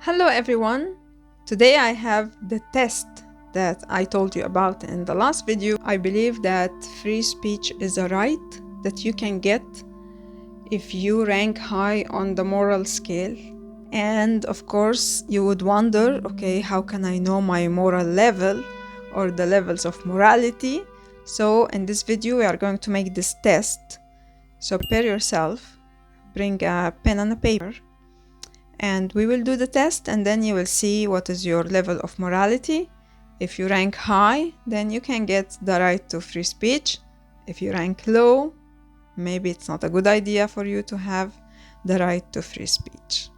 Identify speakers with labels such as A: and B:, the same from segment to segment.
A: Hello everyone! Today I have the test that I told you about in the last video. I believe that free speech is a right that you can get if you rank high on the moral scale. And of course you would wonder, okay, how can I know my moral level or the levels of morality? So in this video we are going to make this test. So prepare yourself, bring a pen and a paper, and we will do the test, and then you will see what is your level of morality. If you rank high, then you can get the right to free speech. If you rank low, maybe it's not a good idea for you to have the right to free speech.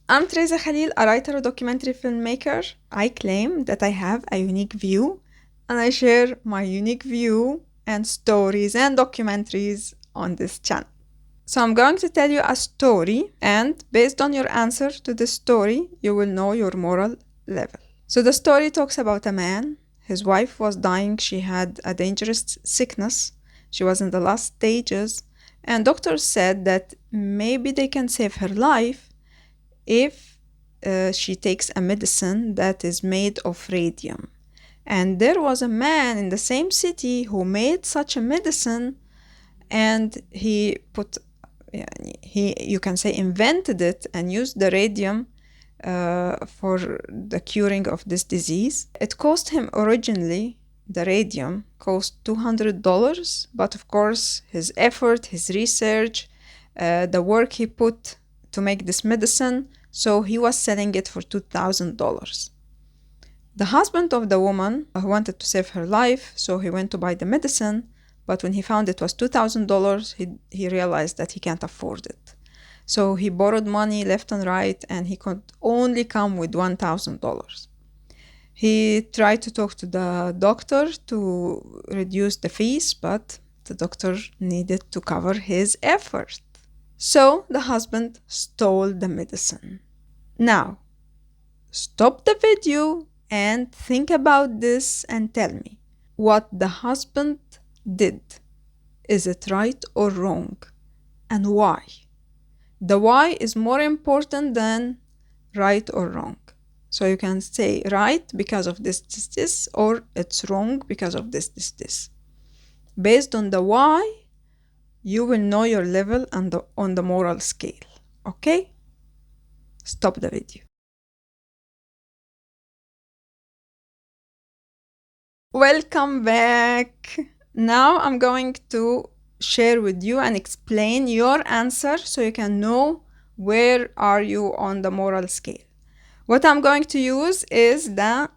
A: I'm Theresa Khalil, a writer and documentary filmmaker. I claim that I have a unique view, and I share my unique view and stories and documentaries on this channel. So I'm going to tell you a story, and based on your answer to the story, you will know your moral level. So the story talks about a man. His wife was dying. She had a dangerous sickness. She was in the last stages, and doctors said that maybe they can save her life if she takes a medicine that is made of radium. And there was a man in the same city who made such a medicine, and he you can say invented it and used the radium for the curing of this disease. It cost him originally, the radium cost $200, but of course his effort, his research, the work he put to make this medicine, so he was selling it for $2,000. The husband of the woman wanted to save her life, so he went to buy the medicine. But when he found it was $2,000, he realized that he can't afford it. So he borrowed money left and right, and he could only come with $1,000. He tried to talk to the doctor to reduce the fees, but the doctor needed to cover his effort. So the husband stole the medicine. Now, stop the video and think about this and tell me what the husband did. Is it right or wrong, and why? The why is more important than right or wrong. So you can say right because of this, or it's wrong because of this. Based on the why, you will know your level on the moral scale. Okay? Stop the video. Welcome back. Now I'm going to share with you and explain your answer so you can know where are you on the moral scale. What I'm going to use is the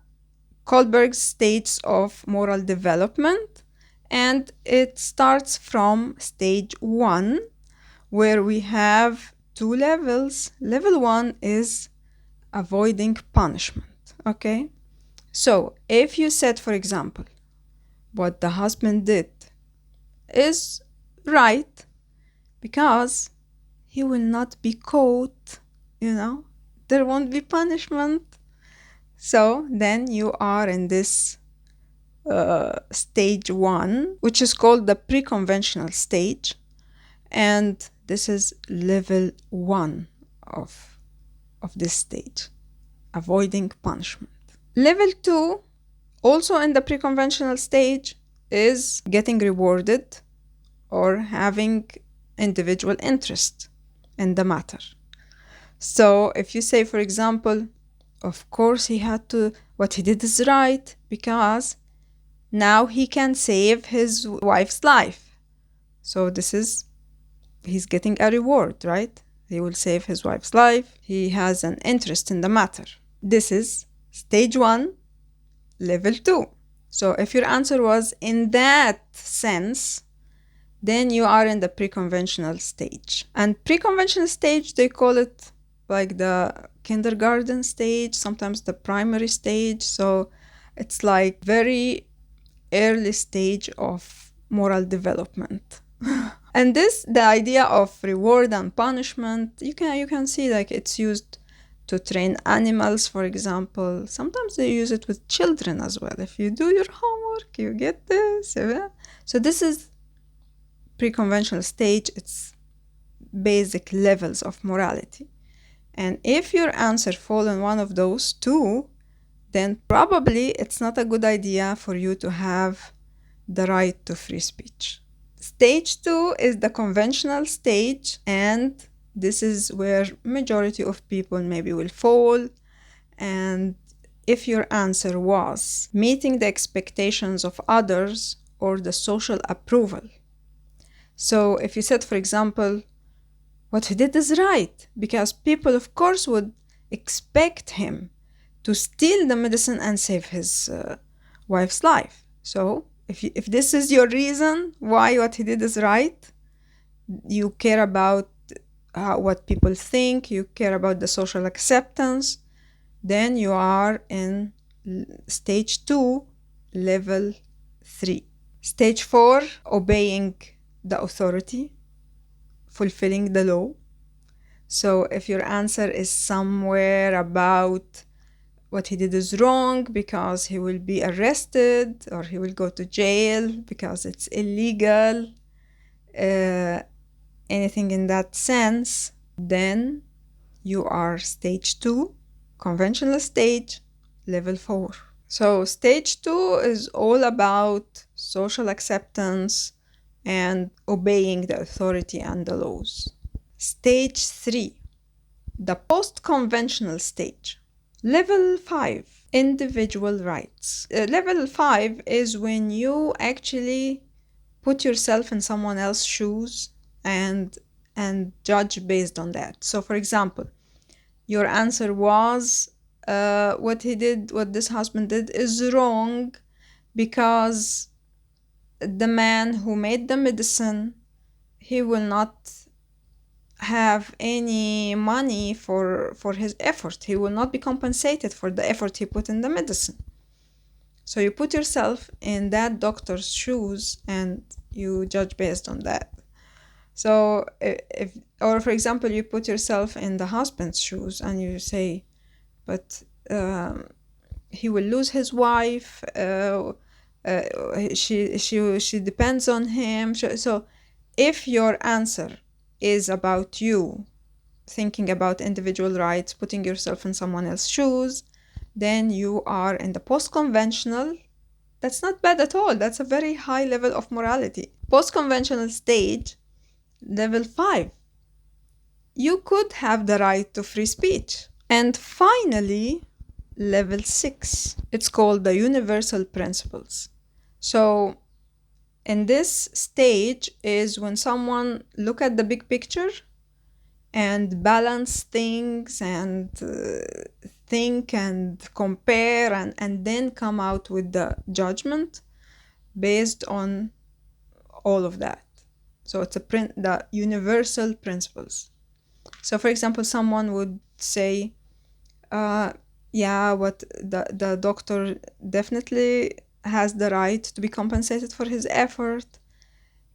A: Kohlberg stages of moral development, and it starts from stage 1, where we have 2 levels. Level 1 is avoiding punishment. Okay? So if you said, for example, what the husband did is right because he will not be caught, there won't be punishment. So then you are in this stage 1, which is called the pre-conventional stage, and this is level 1 of this stage, avoiding punishment. Level 2, also in the pre-conventional stage, is getting rewarded or having individual interest in the matter. So if you say, for example, of course what he did is right because now he can save his wife's life. So he's getting a reward, right? He will save his wife's life. He has an interest in the matter. This is stage 1, level 2. So if your answer was in that sense, then you are in the pre-conventional stage. And pre-conventional stage, they call it like the kindergarten stage, sometimes the primary stage. So it's like very early stage of moral development. And the idea of reward and punishment, you can see like it's used to train animals, for example. Sometimes they use it with children as well. If you do your homework, you get this. So this is pre-conventional stage. It's basic levels of morality. And if your answer falls in one of those two, then probably it's not a good idea for you to have the right to free speech. Stage 2 is the conventional stage, and this is where majority of people maybe will fall. And if your answer was meeting the expectations of others or the social approval. So if you said, for example, what he did is right, because people of course would expect him to steal the medicine and save his wife's life. So if this is your reason why what he did is right, you care about what people think, you care about the social acceptance, then you are in stage 2, level 3. Stage 4, obeying the authority, fulfilling the law. So if your answer is somewhere about what he did is wrong because he will be arrested or he will go to jail because it's illegal, anything in that sense, then you are stage 2, conventional stage, level 4. So stage 2 is all about social acceptance and obeying the authority and the laws. Stage 3, the post-conventional stage. Level 5, individual rights. Level 5 is when you actually put yourself in someone else's shoes and judge based on that. So for example, your answer was what this husband did is wrong because the man who made the medicine, he will not have any money for his effort. He will not be compensated for the effort he put in the medicine. So you put yourself in that doctor's shoes and you judge based on that. So or for example, you put yourself in the husband's shoes and you say, but he will lose his wife, she depends on him. So if your answer is about you thinking about individual rights, putting yourself in someone else's shoes, then you are in the post-conventional. That's not bad at all. That's a very high level of morality. Post-conventional stage, level 5. You could have the right to free speech. And finally, level 6. It's called the universal principles. So in this stage is when someone look at the big picture and balance things and think and compare and then come out with the judgment based on all of that. So it's the universal principles. So for example, someone would say, yeah, what the doctor definitely has the right to be compensated for his effort,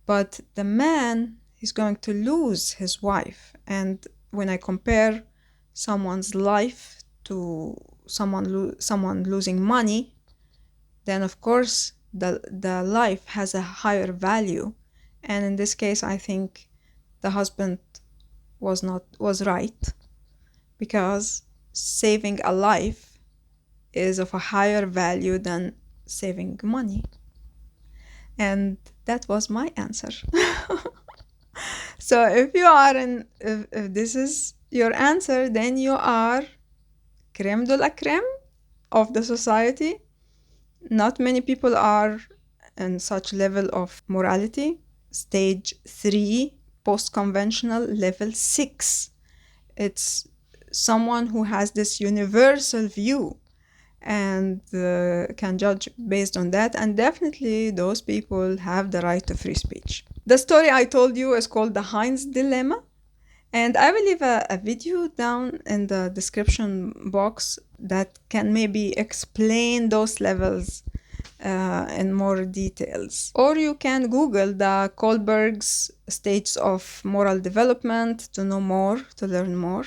A: but the man is going to lose his wife. And when I compare someone's life to someone losing money, then of course the life has a higher value. And in this case, I think the husband was right, because saving a life is of a higher value than saving money. And that was my answer. So if you are if this is your answer, then you are crème de la crème of the society. Not many people are in such level of morality. Stage 3, post-conventional, level 6. It's someone who has this universal view and can judge based on that. And definitely those people have the right to free speech. The story I told you is called the Heinz Dilemma. And I will leave a video down in the description box that can maybe explain those levels in more details. Or you can Google the Kohlberg's stages of moral development to know more, to learn more.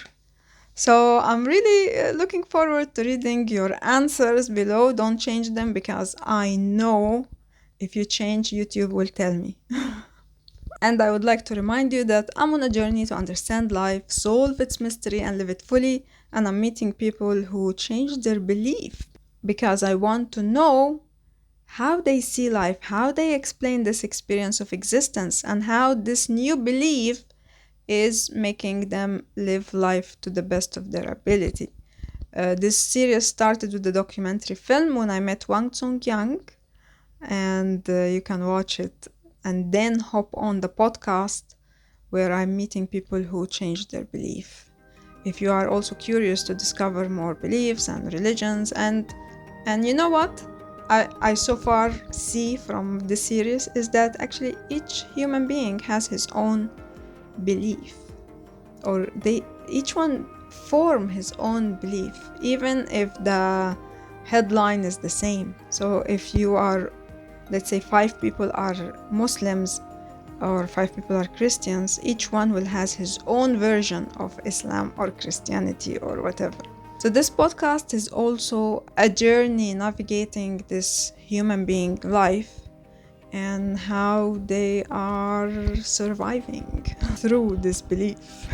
A: So I'm really looking forward to reading your answers below. Don't change them, because I know if you change, YouTube will tell me. And I would like to remind you that I'm on a journey to understand life, solve its mystery, and live it fully. And I'm meeting people who changed their belief because I want to know how they see life, how they explain this experience of existence, and how this new belief is making them live life to the best of their ability. This series started with the documentary film when I met Wang Tsung-yang, and you can watch it and then hop on the podcast where I'm meeting people who changed their belief. If you are also curious to discover more beliefs and religions, and you know what I so far see from this series is that actually each human being has his own belief, or each one form his own belief, even if the headline is the same. So if you are, let's say 5 people are Muslims or 5 people are Christians, each one will has his own version of Islam or Christianity or whatever. So this podcast is also a journey navigating this human being life and how they are surviving through this belief.